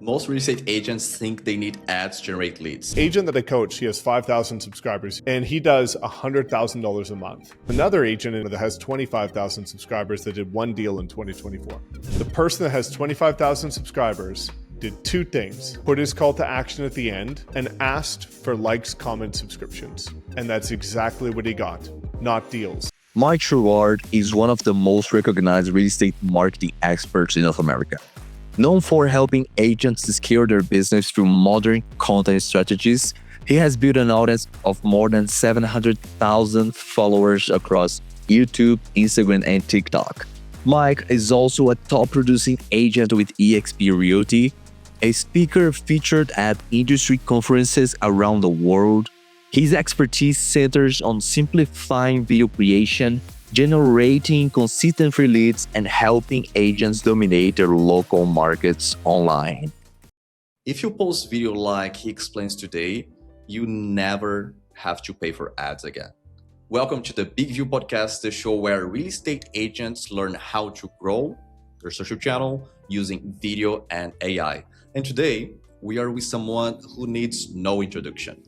Most real estate agents think they need ads to generate leads. Agent that I coach, he has 5,000 subscribers and he does $100,000 a month. Another agent that has 25,000 subscribers that did one deal in 2024. The person that has 25,000 subscribers did two things: put his call to action at the end and asked for likes, comments, subscriptions. And that's exactly what he got, not deals. Mike Sherrard is one of the most recognized real estate marketing experts in North America. Known for helping agents scale their business through modern content strategies, he has built an audience of more than 700,000 followers across YouTube, Instagram, and TikTok. Mike is also a top-producing agent with eXp Realty, a speaker featured at industry conferences around the world. His expertise centers on simplifying video creation, generating consistent free leads, and helping agents dominate their local markets online. If you post video like he explains today, you never have to pay for ads again. Welcome to the BIGVU podcast, the show where real estate agents learn how to grow their social channel using video and AI. And today, we are with someone who needs no introduction.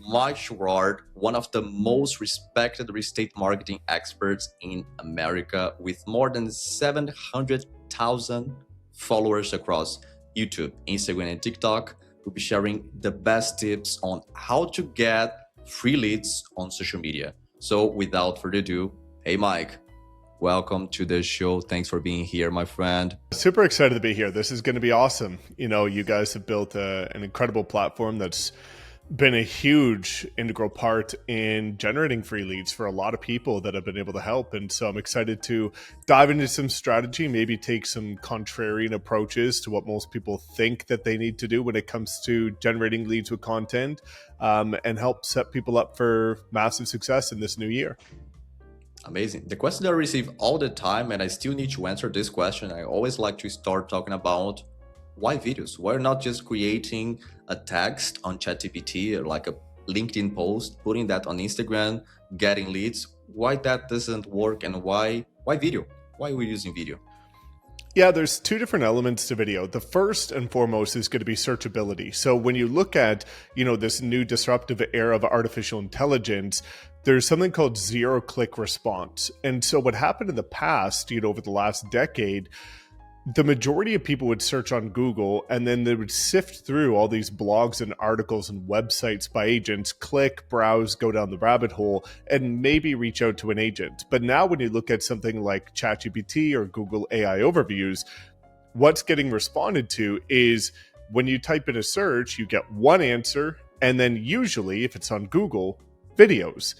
Mike Sherrard, one of the most respected real estate marketing experts in America, with more than 700,000 followers across YouTube, Instagram, and TikTok, will be sharing the best tips on how to get free leads on social media. So without further ado, hey Mike, welcome to the show. Thanks for being here, my friend. Super excited to be here. This is going to be awesome. You know, you guys have built an incredible platform that's been a huge integral part in generating free leads for a lot of people that I've been able to help. And so I'm excited to dive into some strategy, maybe take some contrarian approaches to what most people think that they need to do when it comes to generating leads with content, and help set people up for massive success in this new year. Amazing. The question that I receive all the time, and I still need to answer this question, I always like to start talking about why videos? Why not just creating a text on ChatGPT or like a LinkedIn post, putting that on Instagram, getting leads? Why that doesn't work, and why video? Why are we using video? Yeah, there's two different elements to video. The first and foremost is going to be searchability. So when you look at, this new disruptive era of artificial intelligence, there's something called zero-click response. And so what happened in the past, over the last decade, the majority of people would search on Google and then they would sift through all these blogs and articles and websites by agents, click, browse, go down the rabbit hole, and maybe reach out to an agent. But now when you look at something like ChatGPT or Google AI overviews, what's getting responded to is when you type in a search, you get one answer, and then usually, if it's on Google, videos.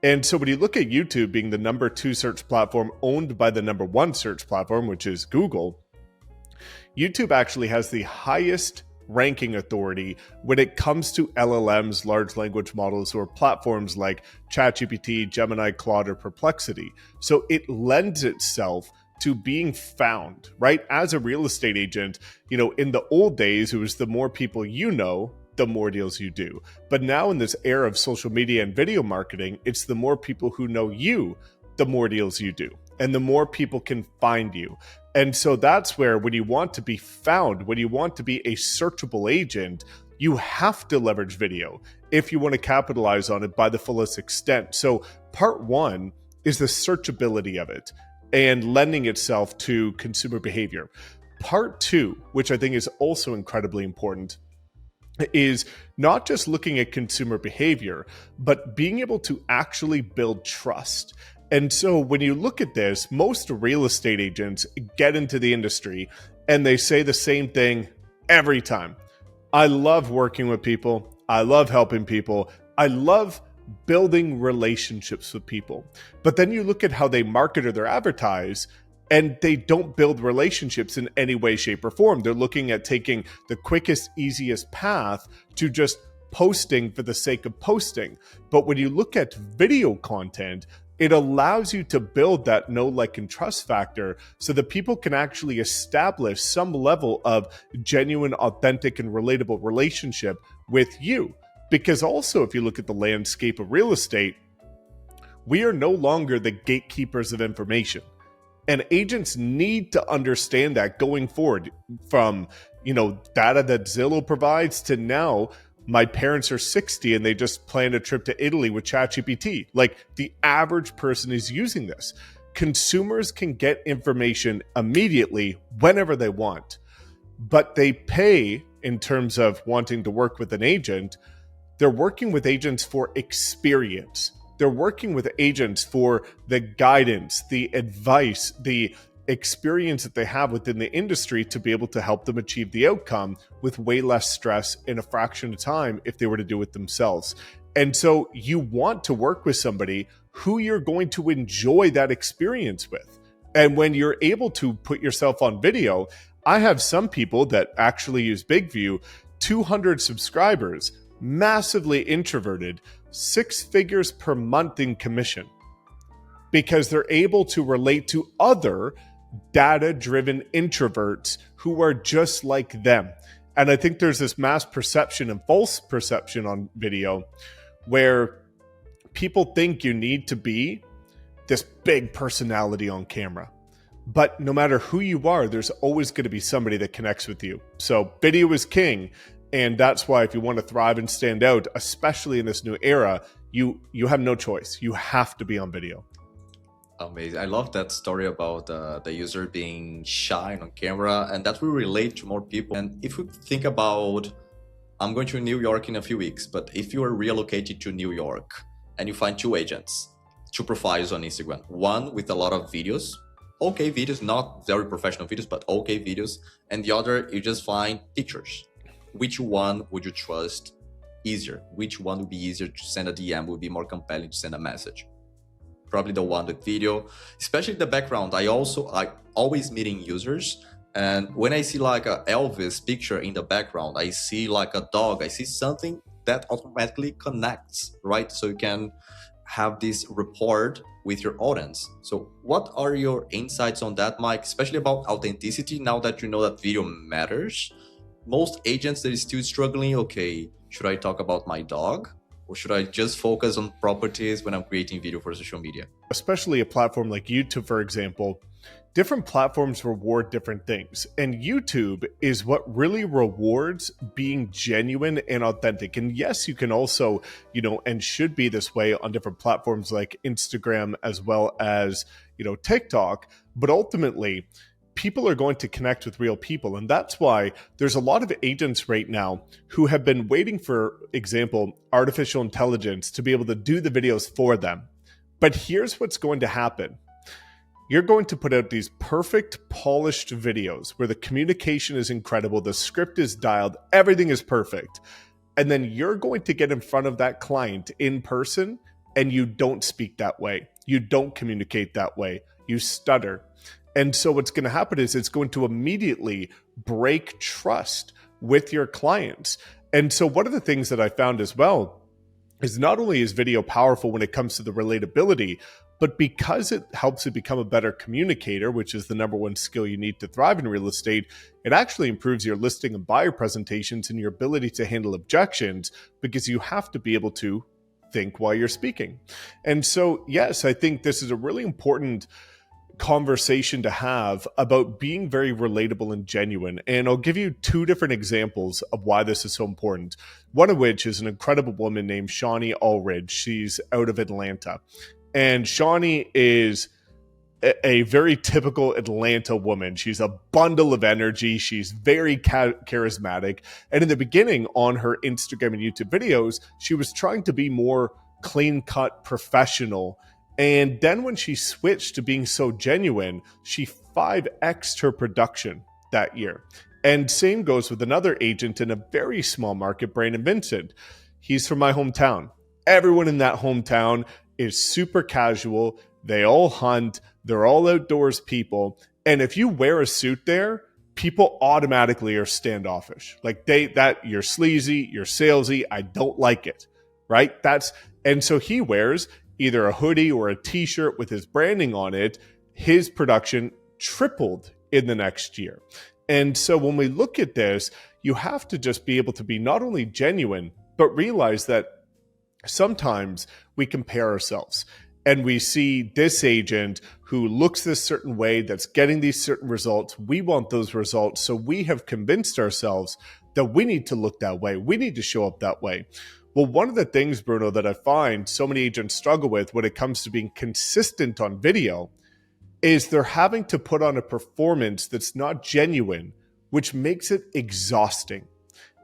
And so when you look at YouTube being the number 2 search platform owned by the number 1 search platform, which is Google, YouTube actually has the highest ranking authority when it comes to LLMs, large language models, or platforms like ChatGPT, Gemini, Claude, or Perplexity. So it lends itself to being found, right? As a real estate agent, in the old days, it was the more people you know, the more deals you do. But now in this era of social media and video marketing, it's the more people who know you, the more deals you do, and the more people can find you. And so that's where when you want to be found, when you want to be a searchable agent, you have to leverage video if you want to capitalize on it by the fullest extent. So part one is the searchability of it and lending itself to consumer behavior. Part two, which I think is also incredibly important, is not just looking at consumer behavior, but being able to actually build trust. And so when you look at this, most real estate agents get into the industry and they say the same thing every time. I love working with people. I love helping people. I love building relationships with people. But then you look at how they market or they advertise, and they don't build relationships in any way, shape, or form. They're looking at taking the quickest, easiest path to just posting for the sake of posting. But when you look at video content, it allows you to build that know, like, and trust factor so that people can actually establish some level of genuine, authentic, and relatable relationship with you. Because also, if you look at the landscape of real estate, we are no longer the gatekeepers of information. And agents need to understand that going forward, from data that Zillow provides to now my parents are 60 and they just planned a trip to Italy with ChatGPT. Like the average person is using this. Consumers can get information immediately whenever they want, but they pay in terms of wanting to work with an agent. They're working with agents for experience. They're working with agents for the guidance, the advice, the experience that they have within the industry to be able to help them achieve the outcome with way less stress in a fraction of time if they were to do it themselves. And so you want to work with somebody who you're going to enjoy that experience with. And when you're able to put yourself on video, I have some people that actually use BIGVU, 200 subscribers, massively introverted, 6 figures per month in commission, because they're able to relate to other data-driven introverts who are just like them. And I think there's this mass perception and false perception on video where people think you need to be this big personality on camera. But no matter who you are, there's always going to be somebody that connects with you. So video is king. And that's why if you want to thrive and stand out, especially in this new era, you have no choice. You have to be on video. Amazing. I love that story about the user being shy on camera, and that will relate to more people. And if you think about, I'm going to New York in a few weeks, but if you are relocated to New York and you find 2 agents, 2 profiles on Instagram, one with a lot of videos, okay videos, not very professional videos, but okay videos, and the other, you just find pictures. Which one would you trust easier? Which one would be easier to send a DM, would be more compelling to send a message? Probably the one with video, especially the background. I always meeting users, and when I see like a Elvis picture in the background, I see like a dog, I see something that automatically connects, right? So you can have this rapport with your audience. So what are your insights on that, Mike, especially about authenticity, now that you know that video matters? Most agents that are still struggling, okay, should I talk about my dog? Or should I just focus on properties when I'm creating video for social media? Especially a platform like YouTube, for example, different platforms reward different things. And YouTube is what really rewards being genuine and authentic. And yes, you can also, and should be this way on different platforms like Instagram as well as, TikTok. But ultimately, people are going to connect with real people. And that's why there's a lot of agents right now who have been waiting for example, artificial intelligence to be able to do the videos for them. But here's what's going to happen. You're going to put out these perfect, polished videos where the communication is incredible, the script is dialed, everything is perfect. And then you're going to get in front of that client in person and you don't speak that way. You don't communicate that way. You stutter. And so what's going to happen is it's going to immediately break trust with your clients. And so one of the things that I found as well is not only is video powerful when it comes to the relatability, but because it helps you become a better communicator, which is the #1 skill you need to thrive in real estate, it actually improves your listing and buyer presentations and your ability to handle objections, because you have to be able to think while you're speaking. And so, yes, I think this is a really important conversation to have about being very relatable and genuine. And I'll give you 2 different examples of why this is so important. One of which is an incredible woman named Shawnee Allridge. She's out of Atlanta. And Shawnee is a very typical Atlanta woman. She's a bundle of energy. She's very charismatic. And in the beginning on her Instagram and YouTube videos, she was trying to be more clean-cut professional. And then when she switched to being so genuine, she 5x'd her production that year. And same goes with another agent in a very small market, Brandon Vincent. He's from my hometown. Everyone in that hometown is super casual. They all hunt. They're all outdoors people. And if you wear a suit there, people automatically are standoffish. Like you're sleazy, you're salesy. I don't like it, right? And so he wears either a hoodie or a t-shirt with his branding on it. His production tripled in the next year. And so when we look at this, you have to just be able to be not only genuine, but realize that sometimes we compare ourselves. and we see this agent who looks this certain way, that's getting these certain results. We want those results. So we have convinced ourselves that we need to look that way. We need to show up that way. Well, one of the things, Bruno, that I find so many agents struggle with when it comes to being consistent on video is they're having to put on a performance that's not genuine, which makes it exhausting.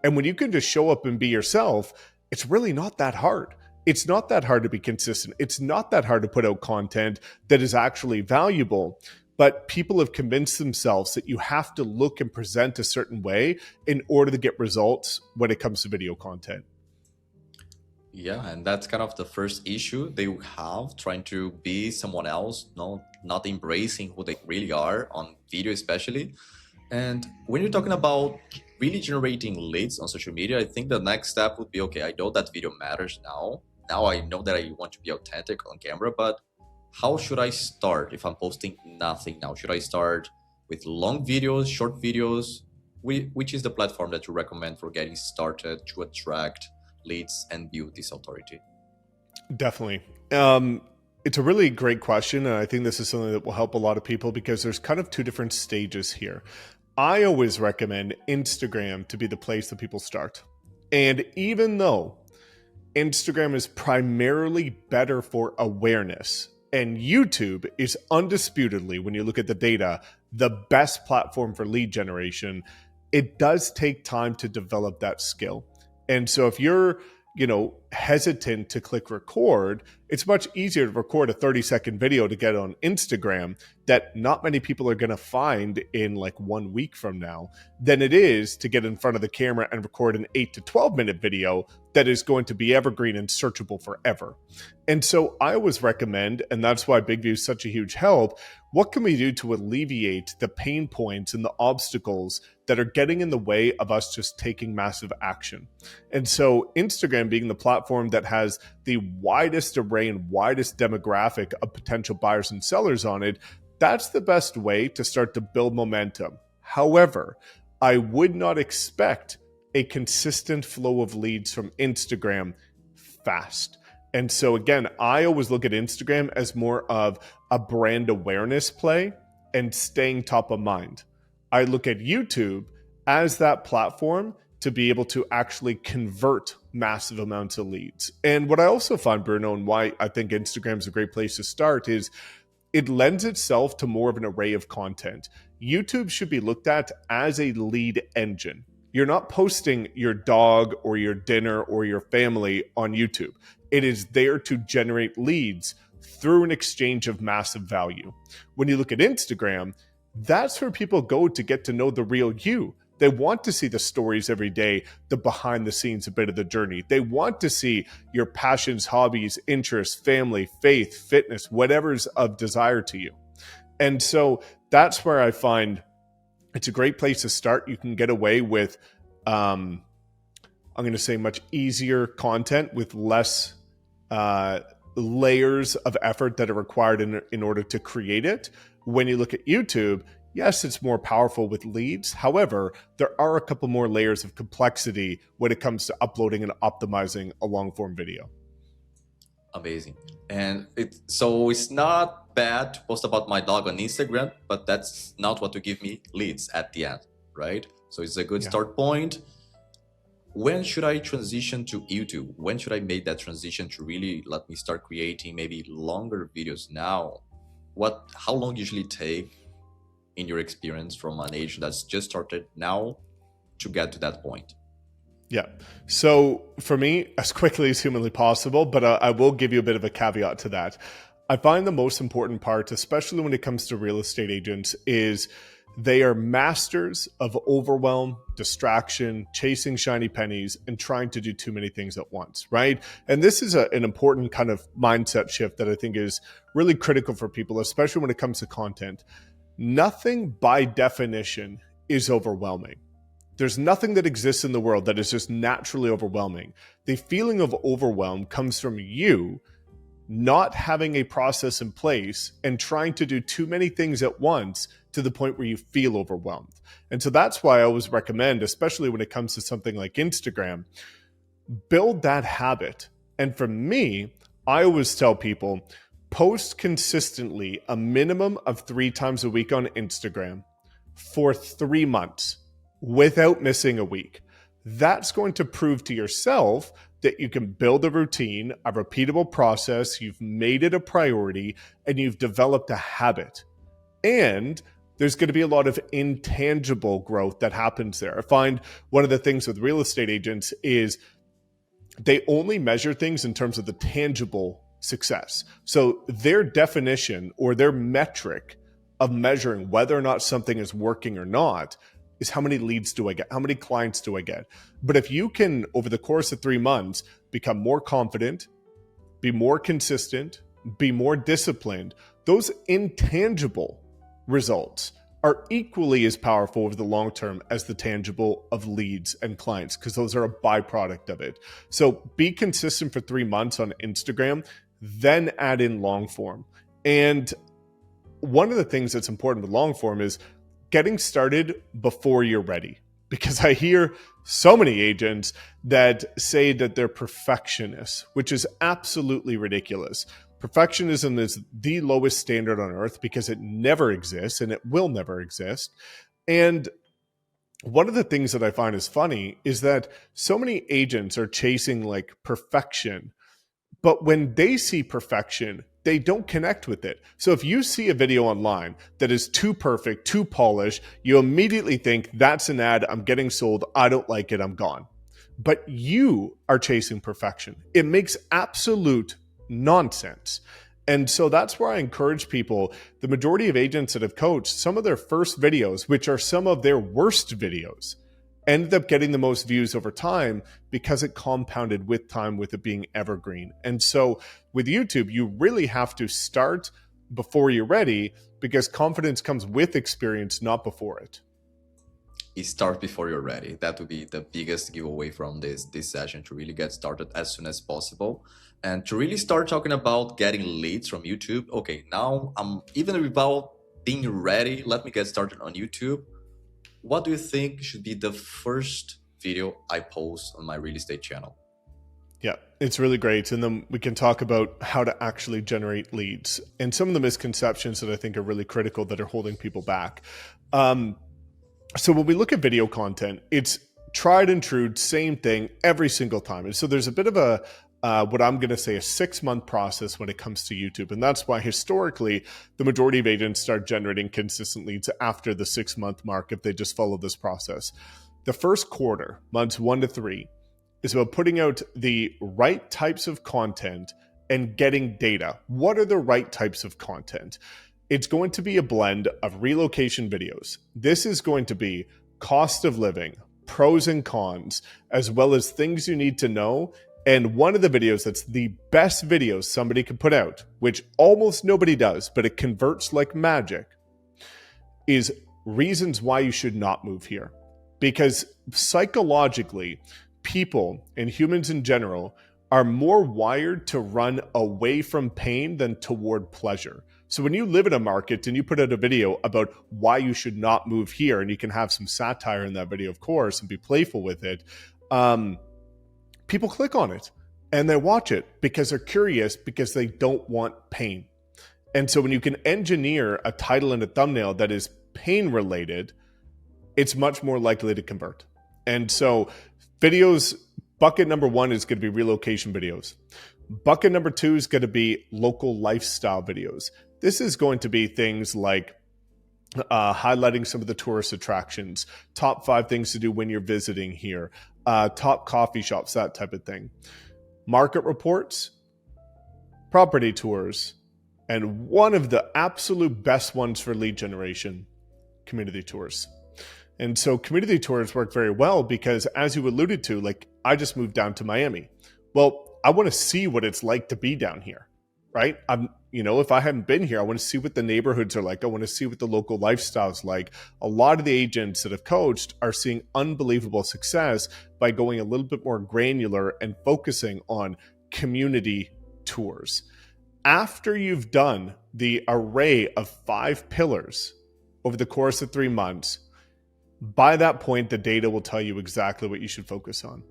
And when you can just show up and be yourself, it's really not that hard. It's not that hard to be consistent. It's not that hard to put out content that is actually valuable. But people have convinced themselves that you have to look and present a certain way in order to get results when it comes to video content. Yeah, and that's kind of the first issue they have, trying to be someone else, not embracing who they really are on video especially. And when you're talking about really generating leads on social media, I think the next step would be, okay, I know that video matters now. Now I know that I want to be authentic on camera, but how should I start if I'm posting nothing now? Should I start with long videos, short videos? Which is the platform that you recommend for getting started to attract leads and build this authority? Definitely. It's a really great question. And I think this is something that will help a lot of people because there's kind of two different stages here. I always recommend Instagram to be the place that people start. And even though Instagram is primarily better for awareness, and YouTube is undisputedly, when you look at the data, the best platform for lead generation, it does take time to develop that skill. And so if you're, hesitant to click record, it's much easier to record a 30-second video to get on Instagram that not many people are going to find in like 1 week from now than it is to get in front of the camera and record an 8 to 12 minute video that is going to be evergreen and searchable forever. And so I always recommend, and that's why BIGVU is such a huge help, what can we do to alleviate the pain points and the obstacles that are getting in the way of us just taking massive action? And so Instagram being the platform that has the widest array and widest demographic of potential buyers and sellers on it, that's the best way to start to build momentum. However, I would not expect a consistent flow of leads from Instagram fast. And so again, I always look at Instagram as more of a brand awareness play and staying top of mind. I look at YouTube as that platform to be able to actually convert massive amounts of leads. And what I also find, Bruno, and why I think Instagram is a great place to start is it lends itself to more of an array of content. YouTube should be looked at as a lead engine. You're not posting your dog or your dinner or your family on YouTube. It is there to generate leads through an exchange of massive value. When you look at Instagram, that's where people go to get to know the real you. They want to see the stories every day, the behind the scenes, a bit of the journey. They want to see your passions, hobbies, interests, family, faith, fitness, whatever's of desire to you. And so that's where I find it's a great place to start. You can get away with, I'm going to say, much easier content with less layers of effort that are required in order to create it. When you look at YouTube, yes, it's more powerful with leads. However, there are a couple more layers of complexity when it comes to uploading and optimizing a long form video. Amazing. And so it's not bad to post about my dog on Instagram, but that's not what will give me leads at the end, right? So it's a good start point. When should I transition to YouTube? When should I make that transition to really let me start creating maybe longer videos now? How long usually take in your experience from an agent that's just started now to get to that point? Yeah. So for me, as quickly as humanly possible, but I will give you a bit of a caveat to that. I find the most important part, especially when it comes to real estate agents, is they are masters of overwhelm, distraction, chasing shiny pennies, and trying to do too many things at once, right? And this is an important kind of mindset shift that I think is really critical for people, especially when it comes to content. Nothing by definition is overwhelming. There's nothing that exists in the world that is just naturally overwhelming. The feeling of overwhelm comes from you not having a process in place and trying to do too many things at once to the point where you feel overwhelmed. And so that's why I always recommend, especially when it comes to something like Instagram, build that habit. And for me, I always tell people, Post consistently a minimum of 3 times a week on Instagram for 3 months without missing a week. That's going to prove to yourself that you can build a routine, a repeatable process, you've made it a priority, and you've developed a habit. And there's going to be a lot of intangible growth that happens there. I find one of the things with real estate agents is they only measure things in terms of the tangible success. So their definition or their metric of measuring whether or not something is working or not is how many leads do I get? How many clients do I get? But if you can, over the course of 3 months, become more confident, be more consistent, be more disciplined, those intangible results are equally as powerful over the long term as the tangible of leads and clients, because those are a byproduct of it. So be consistent for 3 months on Instagram, then add in long form. And one of the things that's important with long form is getting started before you're ready. Because I hear so many agents that say that they're perfectionists, which is absolutely ridiculous. Perfectionism is the lowest standard on earth because it never exists and it will never exist. And one of the things that I find is funny is that so many agents are chasing like perfection, but when they see perfection, they don't connect with it. So if you see a video online that is too perfect, too polished, you immediately think that's an ad, I'm getting sold, I don't like it, I'm gone. But you are chasing perfection. It makes absolute nonsense. And so that's where I encourage people, the majority of agents that have coached, some of their first videos, which are some of their worst videos, ended up getting the most views over time because it compounded with time, with it being evergreen. And so with YouTube, you really have to start before you're ready, because confidence comes with experience, not before it. You start before you're ready. That would be the biggest giveaway from this session, to really get started as soon as possible. And to really start talking about getting leads from YouTube. Okay, now I'm even without being ready, let me get started on YouTube. What do you think should be the first video I post on my real estate channel? Yeah, it's really great. And then we can talk about how to actually generate leads and some of the misconceptions that I think are really critical that are holding people back. So when we look at video content, it's tried and true, same thing every single time. And so there's a bit of a, what I'm going to say, a 6-month process when it comes to YouTube. And that's why historically, the majority of agents start generating consistent leads after the 6-month mark if they just follow this process. The first quarter, months 1 to 3, is about putting out the right types of content and getting data. What are the right types of content? It's going to be a blend of relocation videos. This is going to be cost of living, pros and cons, as well as things you need to know. And one of the videos that's the best videos somebody can put out, which almost nobody does, but it converts like magic, is reasons why you should not move here. Because psychologically, people and humans in general are more wired to run away from pain than toward pleasure. So when you live in a market and you put out a video about why you should not move here, and you can have some satire in that video, of course, and be playful with it, people click on it and they watch it because they're curious, because they don't want pain. And so when you can engineer a title and a thumbnail that is pain related, it's much more likely to convert. And so videos, bucket number 1 is going to be relocation videos. Bucket number 2 is going to be local lifestyle videos. This is going to be things like highlighting some of the tourist attractions, top 5 things to do when you're visiting here, top coffee shops, that type of thing. Market reports, property tours, and one of the absolute best ones for lead generation, community tours. And so community tours work very well because, as you alluded to, like, I just moved down to Miami. Well, I want to see what it's like to be down here, right? If I haven't been here, I want to see what the neighborhoods are like. I want to see what the local lifestyle's like. A lot of the agents that have coached are seeing unbelievable success by going a little bit more granular and focusing on community tours. After you've done the array of 5 pillars over the course of 3 months, by that point, the data will tell you exactly what you should focus on.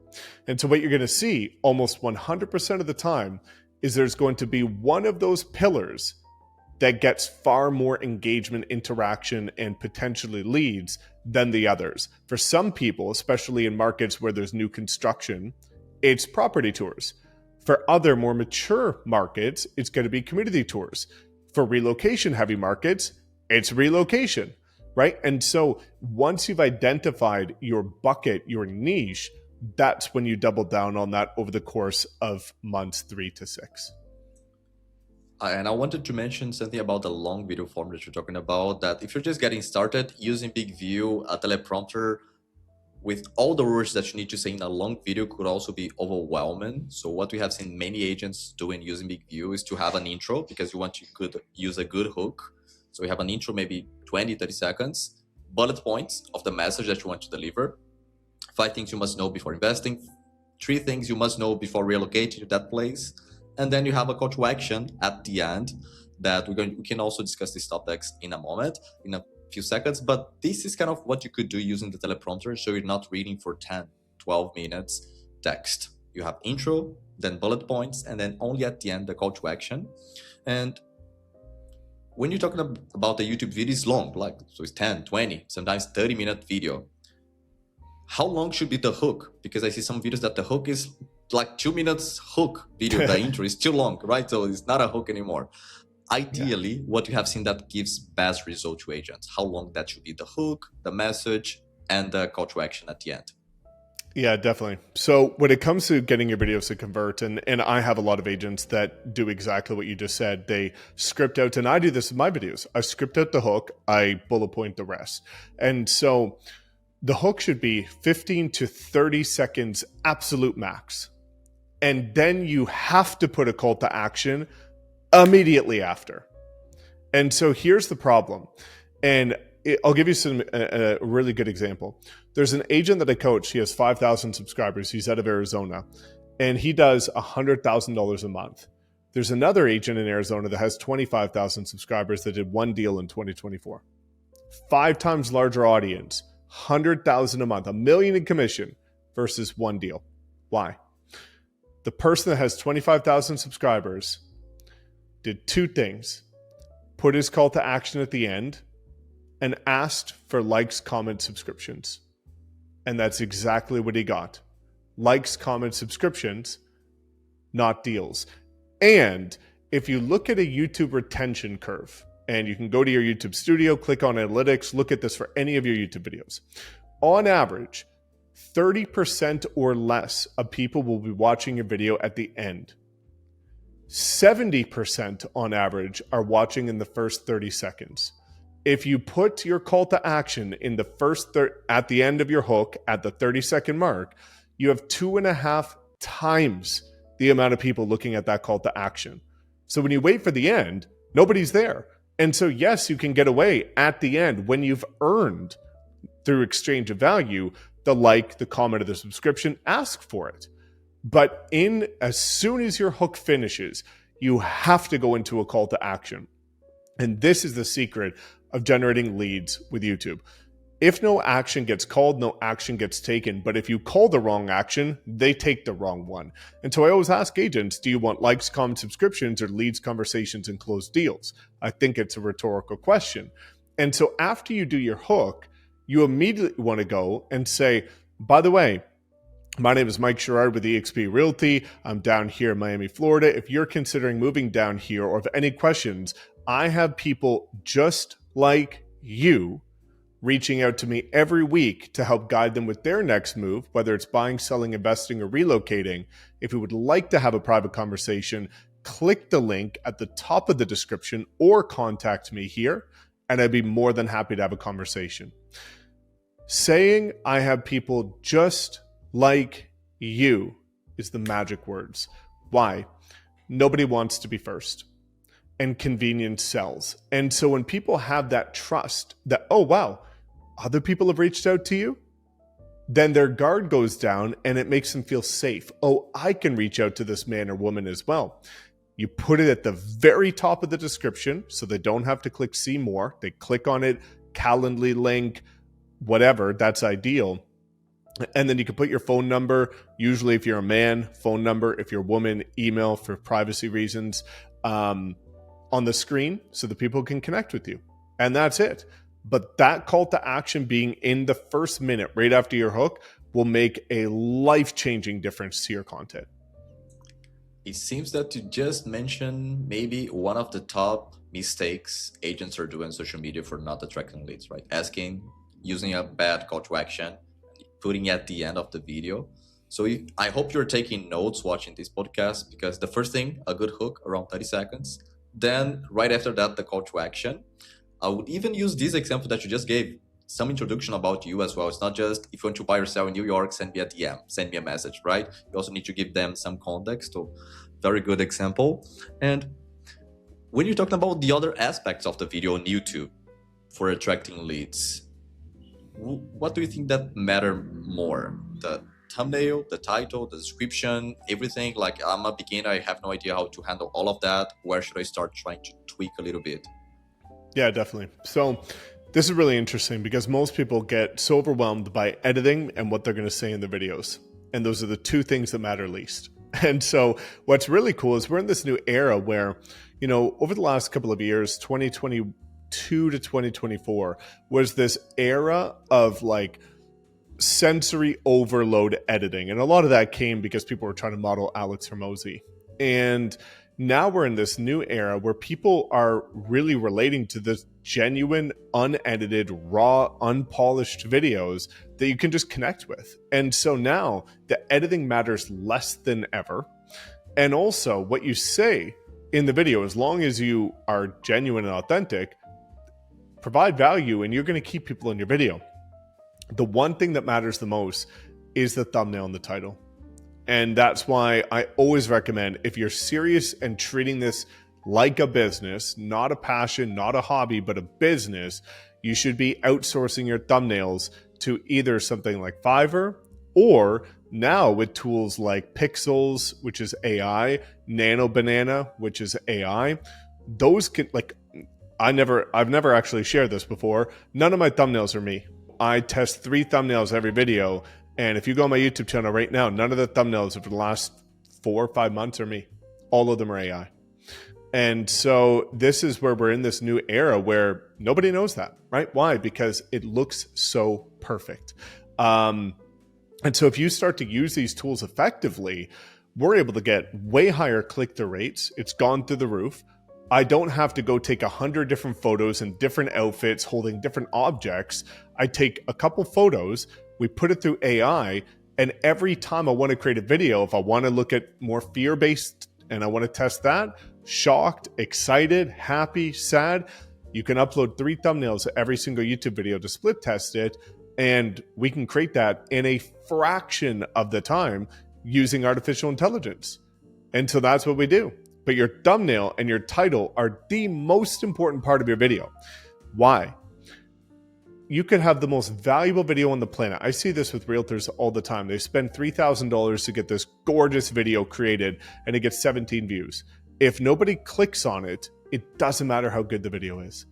And so what you're going to see almost 100% of the time is there's going to be one of those pillars that gets far more engagement, interaction, and potentially leads than the others. For some people, especially in markets where there's new construction, it's property tours. For other more mature markets, it's going to be community tours. For relocation heavy markets, it's relocation, right? And so once you've identified your bucket, your niche, that's when you double down on that over the course of months 3 to 6. And I wanted to mention something about the long video form that you're talking about, that if you're just getting started using BIGVU, a teleprompter with all the words that you need to say in a long video could also be overwhelming. So what we have seen many agents doing using BIGVU is to have an intro, because you want to use a good hook. So we have an intro, maybe 20, 30 seconds, bullet points of the message that you want to deliver, 5 things you must know before investing, 3 things you must know before relocating to that place. And then you have a call to action at the end that we can also discuss these topics in a moment, in a few seconds. But this is kind of what you could do using the teleprompter. So you're not reading for 10, 12 minutes text. You have intro, then bullet points, and then only at the end, the call to action. And when you're talking about the YouTube video, it's long, so it's 10, 20, sometimes 30-minute video. How long should be the hook? Because I see some videos that the hook is like 2 minutes hook video. The intro is too long, right? So it's not a hook anymore. Ideally, what you have seen that gives best result to agents, how long that should be the hook, the message, and the call to action at the end. Yeah, definitely. So when it comes to getting your videos to convert, and I have a lot of agents that do exactly what you just said. They script out, and I do this in my videos. I script out the hook, I bullet point the rest. And so the hook should be 15 to 30 seconds absolute max. And then you have to put a call to action immediately after. And so here's the problem. And I'll give you a really good example. There's an agent that I coach. He has 5,000 subscribers. He's out of Arizona, and he does $100,000 a month. There's another agent in Arizona that has 25,000 subscribers that did one deal in 2024. 5 times larger audience, 100,000 a month, $1 million in commission versus one deal. Why? The person that has 25,000 subscribers did 2 things: put his call to action at the end and asked for likes, comments, subscriptions. And that's exactly what he got. Likes, comments, subscriptions, not deals. And if you look at a YouTube retention curve, and you can go to your YouTube studio, click on analytics, look at this for any of your YouTube videos. On average, 30% or less of people will be watching your video at the end. 70% on average are watching in the first 30 seconds. If you put your call to action in the at the end of your hook at the 30-second mark, you have 2.5 times the amount of people looking at that call to action. So when you wait for the end, nobody's there. And so yes, you can get away at the end when you've earned, through exchange of value, the like, the comment, or the subscription. Ask for it. But as soon as your hook finishes, you have to go into a call to action. And this is the secret of generating leads with YouTube. If no action gets called, no action gets taken. But if you call the wrong action, they take the wrong one. And so I always ask agents, do you want likes, comments, subscriptions, or leads, conversations, and closed deals? I think it's a rhetorical question. And so after you do your hook, you immediately want to go and say, by the way, my name is Mike Sherrard with eXp Realty. I'm down here in Miami, Florida. If you're considering moving down here or have any questions, I have people just like you reaching out to me every week to help guide them with their next move, whether it's buying, selling, investing, or relocating. If you would like to have a private conversation, click the link at the top of the description or contact me here, and I'd be more than happy to have a conversation. Saying I have people just like you is the magic words. Why? Nobody wants to be first. And convenience sells. And so when people have that trust that, oh, wow, other people have reached out to you, then their guard goes down and it makes them feel safe. Oh, I can reach out to this man or woman as well. You put it at the very top of the description so they don't have to click see more. They click on it, Calendly link, whatever, that's ideal. And then you can put your phone number, usually if you're a man, phone number, if you're a woman, email for privacy reasons, on the screen so that people can connect with you. And that's it. But that call to action being in the first minute right after your hook will make a life-changing difference to your content. It seems that you just mentioned maybe one of the top mistakes agents are doing on social media for not attracting leads, right? Using a bad call to action, putting at the end of the video. So I hope you're taking notes watching this podcast, because the first thing, a good hook around 30 seconds. Then right after that, the call to action. I would even use this example that you just gave, some introduction about you as well. It's not just if you want to buy or sell in New York, send me a DM, send me a message, right? You also need to give them some context. So very good example. And when you're talking about the other aspects of the video on YouTube for attracting leads, what do you think that matter more? The thumbnail, the title, the description, everything? Like, I'm a beginner, I have no idea how to handle all of that. Where should I start trying to tweak a little bit? Yeah, definitely. So this is really interesting because most people get so overwhelmed by editing and what they're going to say in the videos. And those are the two things that matter least. And so what's really cool is we're in this new era where, over the last couple of years, 2022 to 2024 was this era of like sensory overload editing. And a lot of that came because people were trying to model Alex Hormozi. And now we're in this new era where people are really relating to the genuine, unedited, raw, unpolished videos that you can just connect with. And so now the editing matters less than ever. And also what you say in the video, as long as you are genuine and authentic, provide value, and you're going to keep people in your video. The one thing that matters the most is the thumbnail and the title. And that's why I always recommend, if you're serious and treating this like a business, not a passion, not a hobby, but a business, you should be outsourcing your thumbnails to either something like Fiverr, or now with tools like Pixels, which is AI, Nano Banana, which is AI. Those can, like, I've never actually shared this before. None of my thumbnails are me. I test 3 thumbnails every video. And if you go on my YouTube channel right now, none of the thumbnails over the last 4 or 5 months are me. All of them are AI. And so this is where we're in this new era where nobody knows that, right? Why? Because it looks so perfect. And so if you start to use these tools effectively, we're able to get way higher click-through rates. It's gone through the roof. I don't have to go take 100 different photos in different outfits holding different objects. I take a couple photos, we put it through AI, and every time I want to create a video, if I want to look at more fear-based and I want to test that, shocked, excited, happy, sad, you can upload 3 thumbnails to every single YouTube video to split test it, and we can create that in a fraction of the time using artificial intelligence. And so that's what we do. But your thumbnail and your title are the most important part of your video. Why? You could have the most valuable video on the planet. I see this with realtors all the time. They spend $3,000 to get this gorgeous video created and it gets 17 views. If nobody clicks on it, it doesn't matter how good the video is.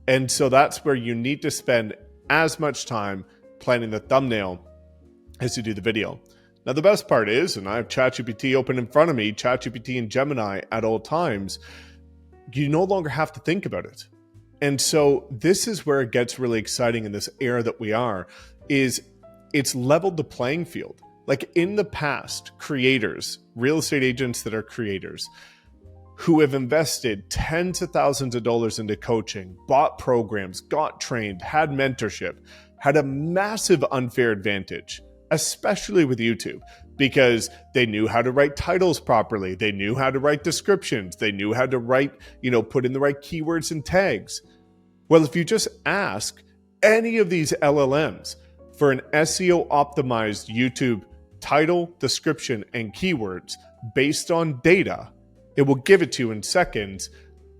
And so that's where you need to spend as much time planning the thumbnail as you do the video. Now, the best part is, and I have ChatGPT open in front of me, ChatGPT and Gemini at all times, you no longer have to think about it. And so this is where it gets really exciting in this era that we are, is it's leveled the playing field. Like in the past, creators, real estate agents that are creators, who have invested tens of thousands of dollars into coaching, bought programs, got trained, had mentorship, had a massive unfair advantage, especially with YouTube, because they knew how to write titles properly. They knew how to write descriptions. They knew how to write, put in the right keywords and tags. Well, if you just ask any of these LLMs for an SEO optimized YouTube title, description, and keywords based on data, it will give it to you in seconds,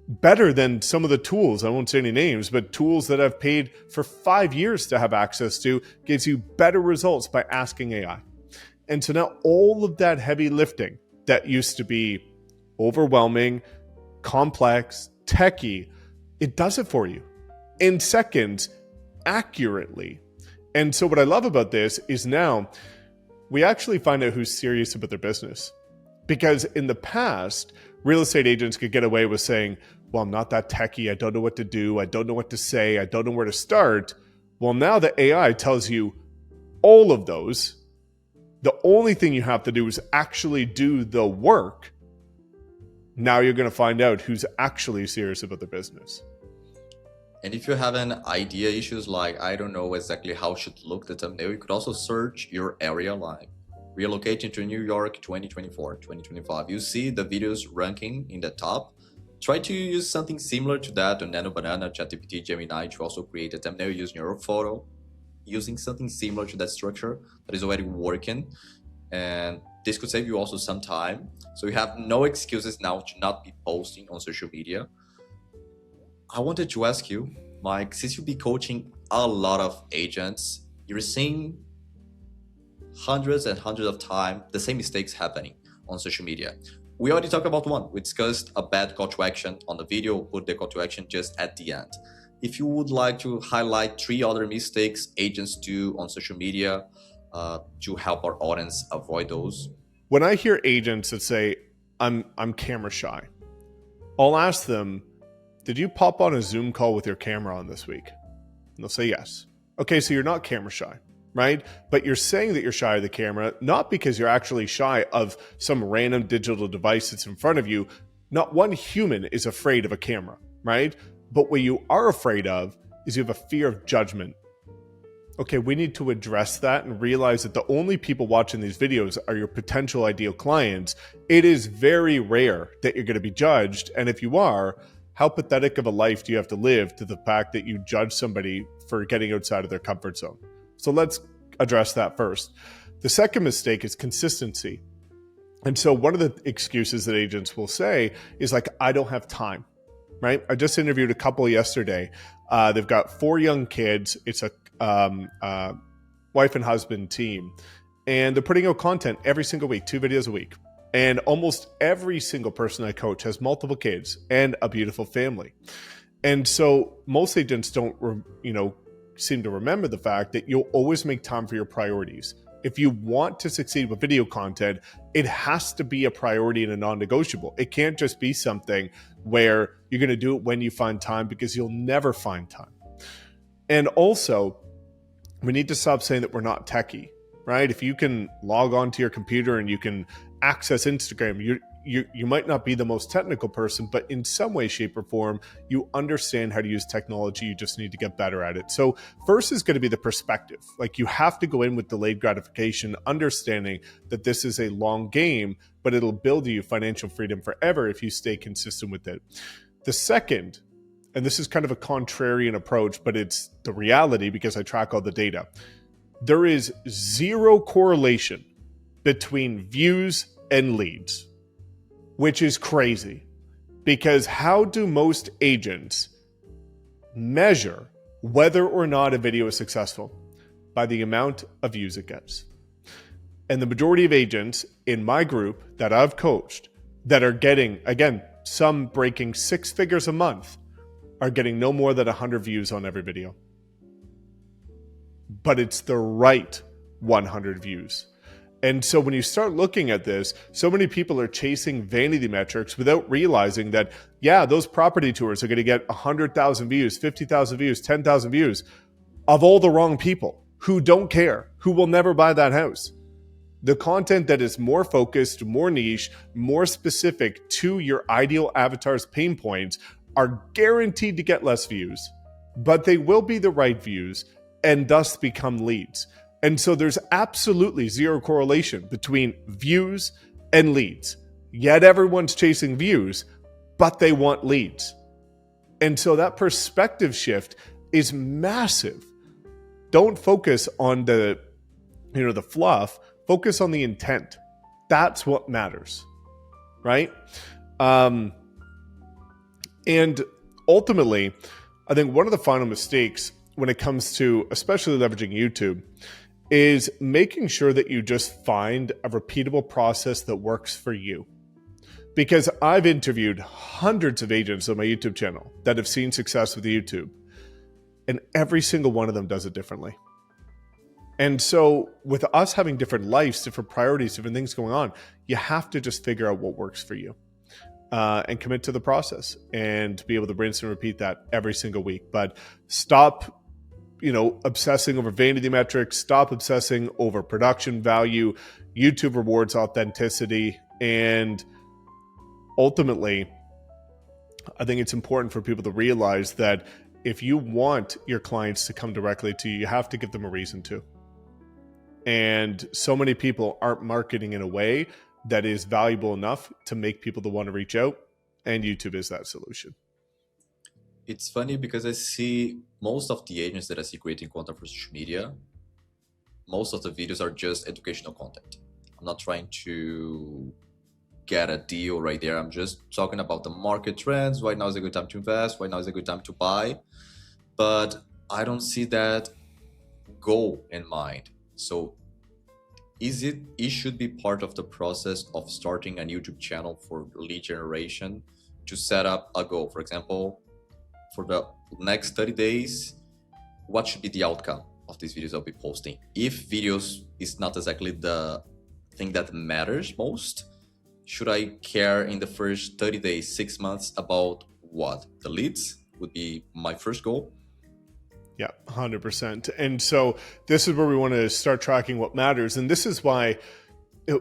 better than some of the tools. I won't say any names, but tools that I've paid for 5 years to have access to gives you better results by asking AI. And so now all of that heavy lifting that used to be overwhelming, complex, techie, it does it for you in seconds, accurately. And so what I love about this is now we actually find out who's serious about their business. Because in the past, real estate agents could get away with saying, well, I'm not that techie. I don't know what to do. I don't know what to say. I don't know where to start. Well, now the AI tells you all of those. The only thing you have to do is actually do the work. Now you're going to find out who's actually serious about the business. And if you have an idea issues like, I don't know exactly how should look the thumbnail, you could also search your area like relocating to New York 2024, 2025. You see the videos ranking in the top. Try to use something similar to that on Nano Banana, ChatGPT, Gemini to also create a thumbnail using your photo, using something similar to that structure that is already working. And this could save you also some time. So you have no excuses now to not be posting on social media. I wanted to ask you, Mike, since you'll be coaching a lot of agents, you're seeing hundreds and hundreds of times the same mistakes happening on social media. We already talked about one. We discussed a bad call to action on the video, put the call to action just at the end. If you would like to highlight 3 other mistakes agents do on social media to help our audience avoid those. When I hear agents that say, I'm camera shy, I'll ask them, did you pop on a Zoom call with your camera on this week? And they'll say yes. Okay, so you're not camera shy, right? But you're saying that you're shy of the camera, not because you're actually shy of some random digital device that's in front of you. Not one human is afraid of a camera, right? But what you are afraid of is you have a fear of judgment. Okay, we need to address that and realize that the only people watching these videos are your potential ideal clients. It is very rare that you're going to be judged. And if you are, how pathetic of a life do you have to live to the fact that you judge somebody for getting outside of their comfort zone? So let's address that first. The second mistake is consistency. And so one of the excuses that agents will say is like, I don't have time, right? I just interviewed a couple yesterday. They've got 4 young kids. It's a wife and husband team. And they're putting out content every single week, 2 videos a week. And almost every single person I coach has multiple kids and a beautiful family. And so most agents don't, seem to remember the fact that you'll always make time for your priorities. If you want to succeed with video content, it has to be a priority and a non-negotiable. It can't just be something where you're going to do it when you find time, because you'll never find time. And also, we need to stop saying that we're not techie, right? If you can log on to your computer and you can access Instagram, you might not be the most technical person, but in some way, shape, or form, you understand how to use technology. You just need to get better at it. So first is going to be the perspective. Like, you have to go in with delayed gratification, understanding that this is a long game, but it'll build you financial freedom forever if you stay consistent with it. The second, and this is kind of a contrarian approach, but it's the reality because I track all the data. There is zero correlation between views and leads, which is crazy, because how do most agents measure whether or not a video is successful? By the amount of views it gets. And the majority of agents in my group that I've coached that are getting, again, some breaking 6 figures a month, are getting no more than 100 views on every video. But it's the right 100 views. And so when you start looking at this, so many people are chasing vanity metrics without realizing that, yeah, those property tours are going to get 100,000 views, 50,000 views, 10,000 views of all the wrong people who don't care, who will never buy that house. The content that is more focused, more niche, more specific to your ideal avatar's pain points are guaranteed to get less views, but they will be the right views and thus become leads. And so there's absolutely zero correlation between views and leads. Yet everyone's chasing views, but they want leads. And so that perspective shift is massive. Don't focus on the fluff, focus on the intent. That's what matters, right? And ultimately, I think one of the final mistakes when it comes to especially leveraging YouTube is making sure that you just find a repeatable process that works for you. Because I've interviewed hundreds of agents on my YouTube channel that have seen success with YouTube, and every single one of them does it differently. And so with us having different lives, different priorities, different things going on, you have to just figure out what works for you and commit to the process and be able to rinse and repeat that every single week. But stop, obsessing over vanity metrics, stop obsessing over production value. YouTube rewards authenticity. And ultimately, I think it's important for people to realize that if you want your clients to come directly to you, you have to give them a reason to. And so many people aren't marketing in a way that is valuable enough to make people to want to reach out. And YouTube is that solution. It's funny because I see most of the agents that I see creating content for social media, most of the videos are just educational content. I'm not trying to get a deal right there. I'm just talking about the market trends. Why now is a good time to invest? Why now is a good time to buy? But I don't see that goal in mind. So it should be part of the process of starting a YouTube channel for lead generation to set up a goal. For example, for the next 30 days, what should be the outcome of these videos I'll be posting? If videos is not exactly the thing that matters most, should I care in the first 30 days, 6 months about what? The leads would be my first goal. Yeah, 100%. And so this is where we want to start tracking what matters. And this is why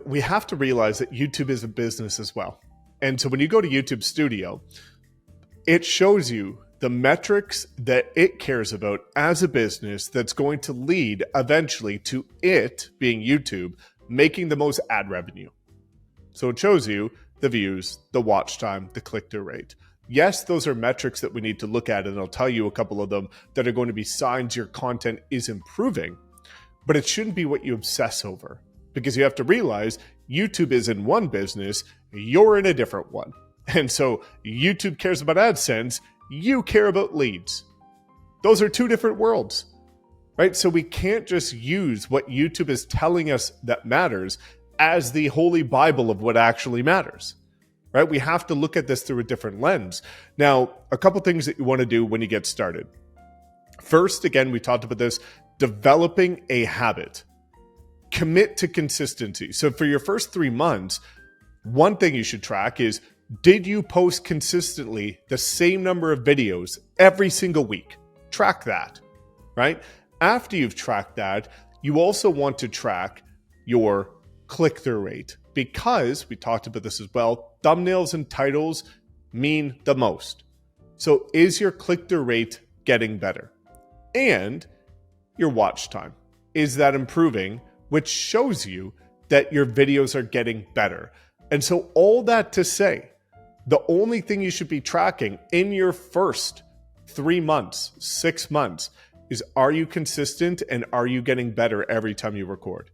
we have to realize that YouTube is a business as well. And so when you go to YouTube Studio, it shows you the metrics that it cares about as a business that's going to lead eventually to it, being YouTube, making the most ad revenue. So it shows you the views, the watch time, the click-through rate. Yes, those are metrics that we need to look at, and I'll tell you a couple of them that are going to be signs your content is improving, but it shouldn't be what you obsess over, because you have to realize YouTube is in one business, you're in a different one. And so YouTube cares about AdSense, you care about leads. Those are two different worlds, right? So we can't just use what YouTube is telling us that matters as the holy Bible of what actually matters. Right? We have to look at this through a different lens. Now, a couple things that you want to do when you get started. First, again, we talked about this, developing a habit. Commit to consistency. So for your first 3 months, one thing you should track is, did you post consistently the same number of videos every single week? Track that, right? After you've tracked that, you also want to track your click-through rate, because we talked about this as well, thumbnails and titles mean the most. So is your click-through rate getting better? And your watch time, is that improving? Which shows you that your videos are getting better. And so all that to say, the only thing you should be tracking in your first 3 months, 6 months, is, are you consistent and are you getting better every time you record?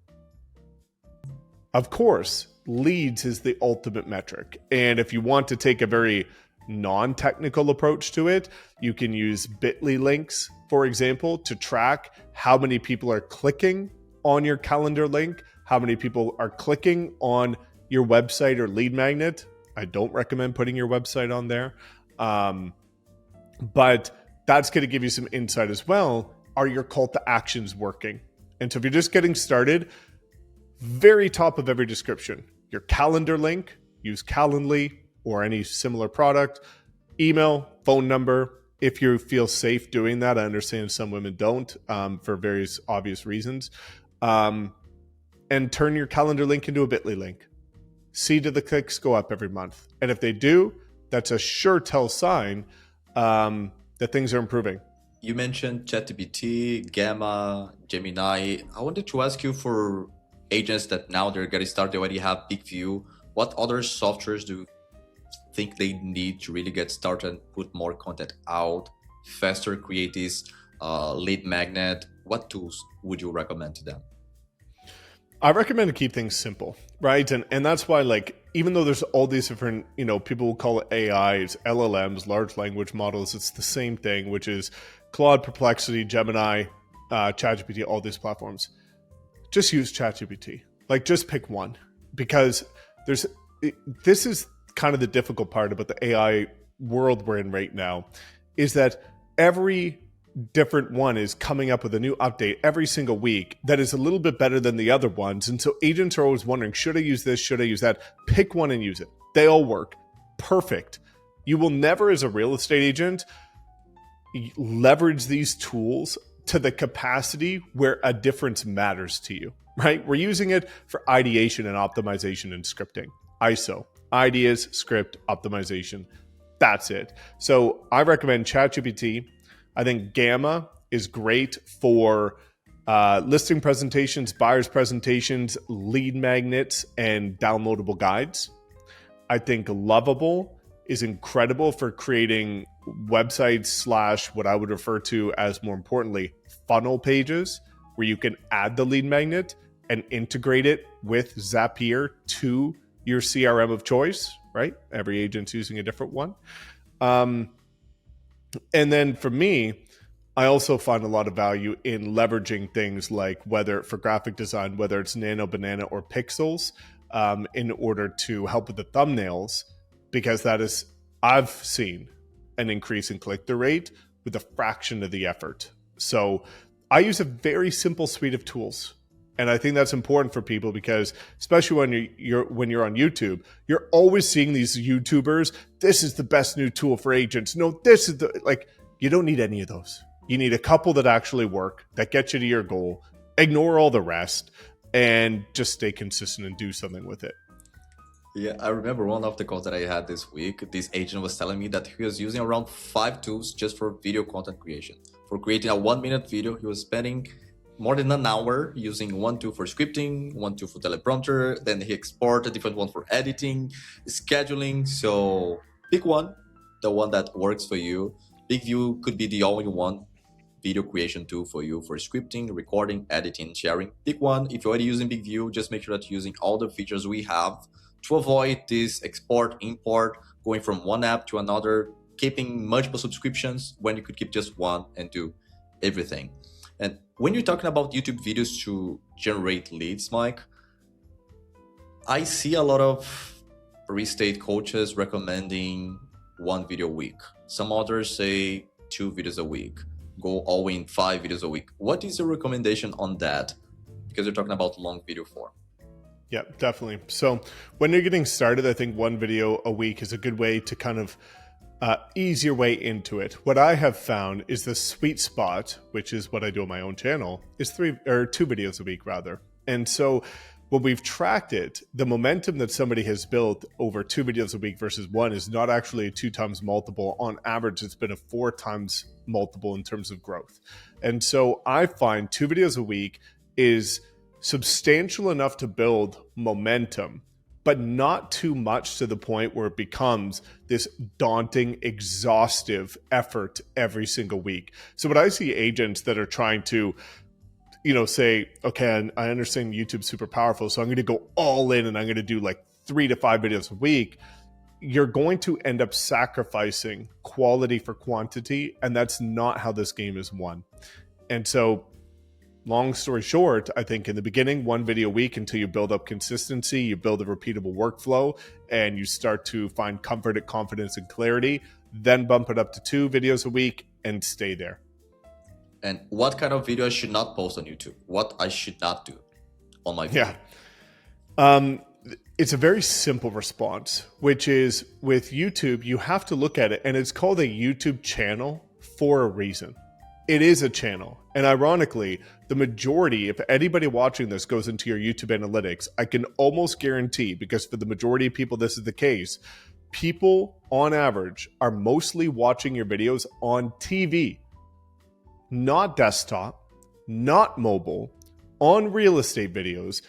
Of course, leads is the ultimate metric. And if you want to take a very non-technical approach to it, you can use bit.ly links, for example, to track how many people are clicking on your calendar link, how many people are clicking on your website or lead magnet. I don't recommend putting your website on there. But that's going to give you some insight as well. Are your call to actions working? And so if you're just getting started, very top of every description, your calendar link, use Calendly or any similar product, email, phone number. If you feel safe doing that, I understand some women don't for various obvious reasons. And turn your calendar link into a bit.ly link. See do the clicks go up every month. And if they do, that's a sure tell sign that things are improving. You mentioned ChatGPT, Gamma, Gemini. I wanted to ask you, for agents that now they're getting started, they already have BIGVU, what other softwares do you think they need to really get started and put more content out faster, create this lead magnet? What tools would you recommend to them? I recommend to keep things simple, right? And that's why, like, even though there's all these different, people will call it AI, it's LLMs, large language models, it's the same thing, which is Claude, Perplexity, Gemini, ChatGPT, all these platforms. Just use ChatGPT. Like, just pick one, because this is kind of the difficult part about the AI world we're in right now, is that every different one is coming up with a new update every single week that is a little bit better than the other ones. And so agents are always wondering, should I use this? Should I use that? Pick one and use it. They all work. Perfect. You will never, as a real estate agent, leverage these tools to the capacity where a difference matters to you, right? We're using it for ideation and optimization and scripting. ISO, ideas, script, optimization. That's it. So I recommend ChatGPT. I think Gamma is great for listing presentations, buyers presentations, lead magnets, and downloadable guides. I think Lovable is incredible for creating websites / what I would refer to as, more importantly, funnel pages where you can add the lead magnet and integrate it with Zapier to your CRM of choice, right? Every agent's using a different one. And then for me, I also find a lot of value in leveraging things like, whether for graphic design, whether it's Nano, Banana, or Pixels, in order to help with the thumbnails, because I've seen an increase in click-through rate with a fraction of the effort. So I use a very simple suite of tools. And I think that's important for people, because especially when you're on YouTube, you're always seeing these YouTubers, this is the best new tool for agents. No, this is you don't need any of those. You need a couple that actually work, that get you to your goal. Ignore all the rest and just stay consistent and do something with it. Yeah, I remember one of the calls that I had this week, this agent was telling me that he was using around 5 tools just for video content creation. For creating a 1-minute video, he was spending more than an hour using one tool for scripting, one tool for teleprompter, then he exported a different one for editing, scheduling. So pick one, the one that works for you. BIGVU could be the all-in-one video creation tool for you for scripting, recording, editing, sharing. Pick one. If you're already using BIGVU, just make sure that you're using all the features we have to avoid this export, import, going from one app to another, keeping multiple subscriptions when you could keep just one and do everything. And when you're talking about YouTube videos to generate leads, Mike, I see a lot of real estate coaches recommending 1 video a week. Some others say 2 videos a week. Go all in 5 videos a week. What is your recommendation on that? Because you're talking about long video form. Yeah, definitely. So when you're getting started, I think 1 video a week is a good way to kind of ease your way into it. What I have found is the sweet spot, which is what I do on my own channel, is 2 videos a week rather. And so when we've tracked it, the momentum that somebody has built over 2 videos a week versus 1 is not actually a 2 times multiple. On average, it's been a 4 times multiple in terms of growth. And so I find 2 videos a week is substantial enough to build momentum, but not too much to the point where it becomes this daunting, exhaustive effort every single week. So when I see agents that are trying to, say, okay, I understand YouTube's super powerful, so I'm going to go all in and I'm going to do like 3 to 5 videos a week, you're going to end up sacrificing quality for quantity, and that's not how this game is won. And so long story short, I think in the beginning, 1 video a week until you build up consistency, you build a repeatable workflow, and you start to find comfort, confidence, and clarity. Then bump it up to 2 videos a week and stay there. And what kind of video I should not post on YouTube? What I should not do on my video? Yeah. It's a very simple response, which is with YouTube, you have to look at it, and it's called a YouTube channel for a reason. It is a channel. And ironically, the majority, if anybody watching this goes into your YouTube analytics, I can almost guarantee, because for the majority of people, this is the case, people on average are mostly watching your videos on TV, not desktop, not mobile, on real estate videos.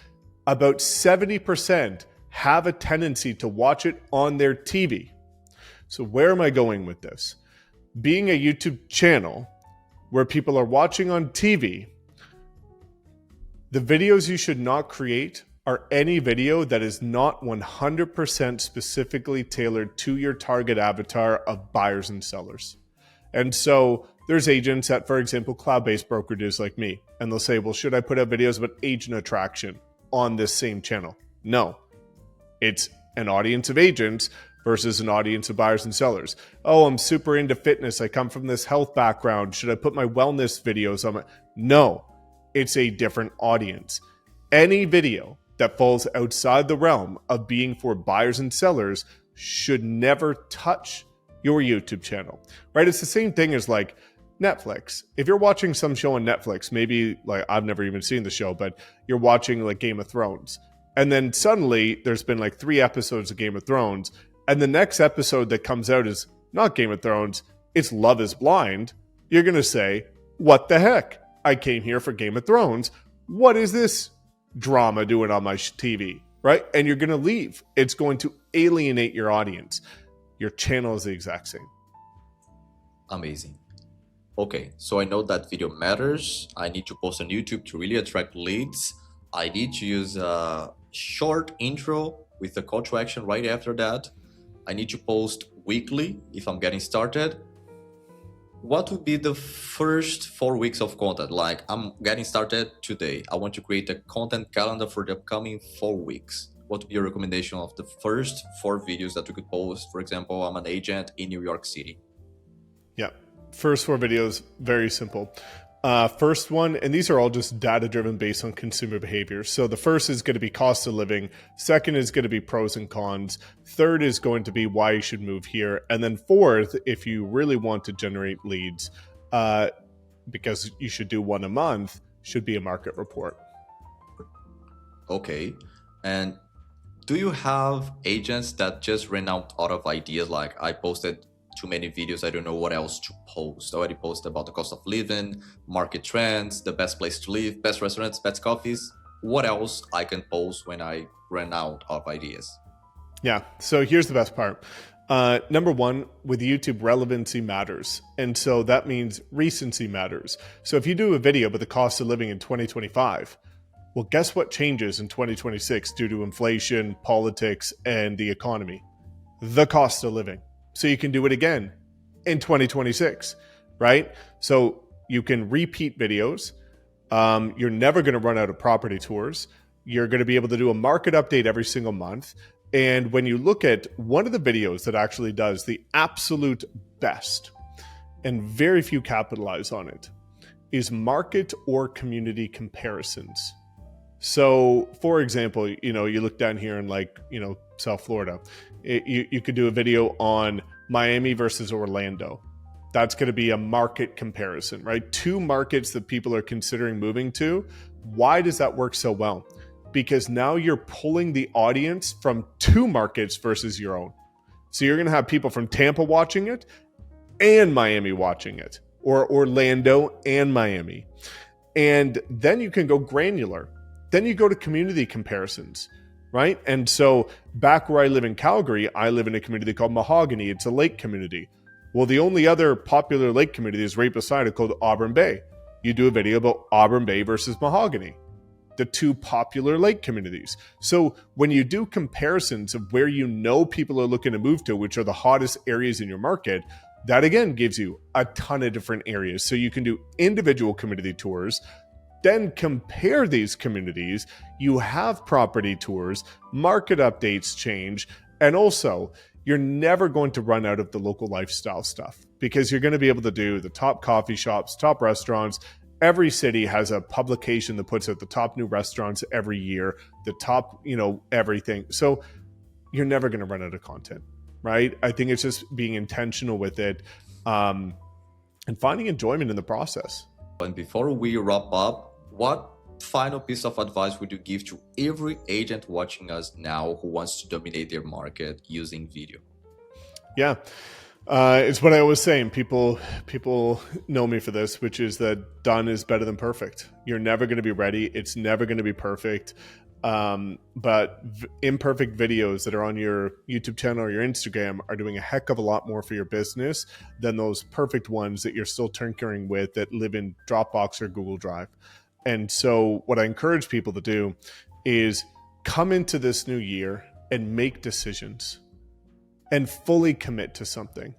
About 70% have a tendency to watch it on their TV. So where am I going with this? Being a YouTube channel where people are watching on TV, the videos you should not create are any video that is not 100% specifically tailored to your target avatar of buyers and sellers. And so there's agents at, for example, cloud-based brokerages like me, and they'll say, well, should I put out videos about agent attraction on this same channel? No, it's an audience of agents versus an audience of buyers and sellers. Oh, I'm super into fitness. I come from this health background. Should I put my wellness videos on my... No, it's a different audience. Any video that falls outside the realm of being for buyers and sellers should never touch your YouTube channel, right? It's the same thing as like Netflix. If you're watching some show on Netflix, maybe like I've never even seen the show, but you're watching like Game of Thrones. And then suddenly there's been like 3 episodes of Game of Thrones. And the next episode that comes out is not Game of Thrones, it's Love is Blind. You're going to say, what the heck? I came here for Game of Thrones. What is this drama doing on my TV, right? And you're going to leave. It's going to alienate your audience. Your channel is the exact same. Amazing. Okay, so I know that video matters. I need to post on YouTube to really attract leads. I need to use a short intro with a call to action right after that. I need to post weekly if I'm getting started. What would be the first 4 weeks of content? Like, I'm getting started today. I want to create a content calendar for the upcoming 4 weeks. What would be your recommendation of the first 4 videos that you could post? For example, I'm an agent in New York City. Yeah, first 4 videos, very simple. First one, and these are all just data-driven based on consumer behavior. So the first is going to be cost of living. Second is going to be pros and cons. Third is going to be why you should move here. And then fourth, if you really want to generate leads, because you should do 1 a month, should be a market report. Okay. And do you have agents that just ran out of ideas? Like, I posted too many videos, I don't know what else to post. I already posted about the cost of living, market trends, the best place to live, best restaurants, best coffees. What else I can post when I run out of ideas? Yeah, so here's the best part. Number one, with YouTube, relevancy matters. And so that means recency matters. So if you do a video about the cost of living in 2025, well, guess what changes in 2026 due to inflation, politics, and the economy? The cost of living. So you can do it again in 2026, right? So you can repeat videos. You're never going to run out of property tours. You're going to be able to do a market update every single month. And when you look at one of the videos that actually does the absolute best, and very few capitalize on it, is market or community comparisons. So for example, you look down here in South Florida, you could do a video on Miami versus Orlando. That's going to be a market comparison, right? 2 markets that people are considering moving to. Why does that work so well? Because now you're pulling the audience from 2 markets versus your own. So you're going to have people from Tampa watching it and Miami watching it, or Orlando and Miami. And then you can go granular. Then you go to community comparisons, right? And so back where I live in Calgary, I live in a community called Mahogany. It's a lake community. Well, the only other popular lake community is right beside it called Auburn Bay. You do a video about Auburn Bay versus Mahogany, the 2 popular lake communities. So when you do comparisons of where people are looking to move to, which are the hottest areas in your market, that again gives you a ton of different areas. So you can do individual community tours, then compare these communities. You have property tours, market updates change, and also you're never going to run out of the local lifestyle stuff because you're going to be able to do the top coffee shops, top restaurants. Every city has a publication that puts out the top new restaurants every year, the top, everything. So you're never going to run out of content, right? I think it's just being intentional with it and finding enjoyment in the process. And before we wrap up, what final piece of advice would you give to every agent watching us now who wants to dominate their market using video? Yeah, it's what I always say, and people know me for this, which is that done is better than perfect. You're never going to be ready. It's never going to be perfect. But imperfect videos that are on your YouTube channel or your Instagram are doing a heck of a lot more for your business than those perfect ones that you're still tinkering with that live in Dropbox or Google Drive. And so what I encourage people to do is come into this new year and make decisions and fully commit to something,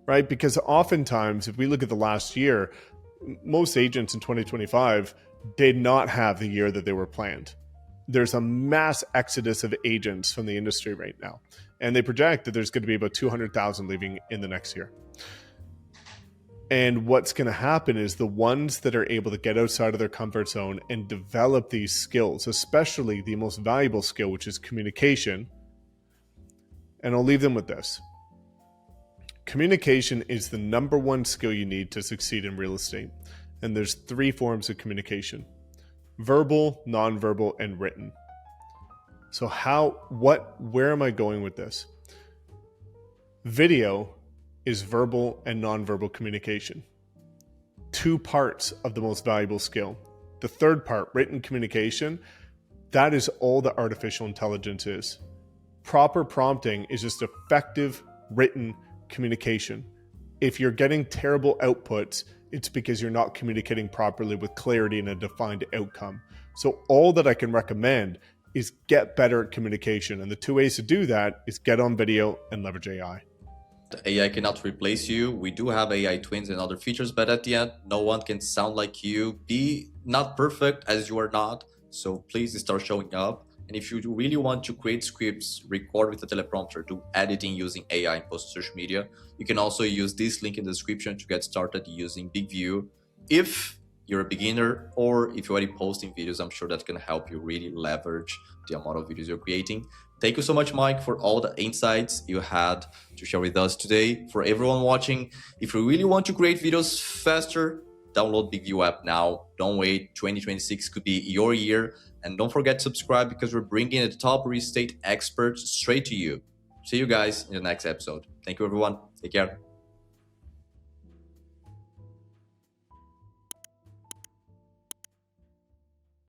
right? Because oftentimes, if we look at the last year, most agents in 2025 did not have the year that they were planned. there's a mass exodus of agents from the industry right now. And they project that there's going to be about 200,000 leaving in the next year. And what's going to happen is the ones that are able to get outside of their comfort zone and develop these skills, especially the most valuable skill, which is communication. And I'll leave them with this. Communication is the number one skill you need to succeed in real estate. And there's 3 forms of communication: verbal, nonverbal, and written. So where am I going with this? Video is verbal and nonverbal communication. 2 parts of the most valuable skill. The third part, written communication, that is all that artificial intelligence is. Proper prompting is just effective written communication. If you're getting terrible outputs, it's because you're not communicating properly with clarity and a defined outcome. So all that I can recommend is get better at communication. And the 2 ways to do that is get on video and leverage AI. AI cannot replace you. We do have AI twins and other features, but at the end, no one can sound like you. Be not perfect as you are not. So please start showing up. And if you really want to create scripts, record with a teleprompter, do editing using AI and post social media, you can also use this link in the description to get started using BIGVU. If you're a beginner or if you're already posting videos, I'm sure that's going to help you really leverage the amount of videos you're creating. Thank you so much, Mike, for all the insights you had to share with us today. For everyone watching, if you really want to create videos faster, download BIGVU app now. Don't wait. 2026 could be your year. And don't forget to subscribe because we're bringing the top real estate experts straight to you. See you guys in the next episode. Thank you, everyone. Take care.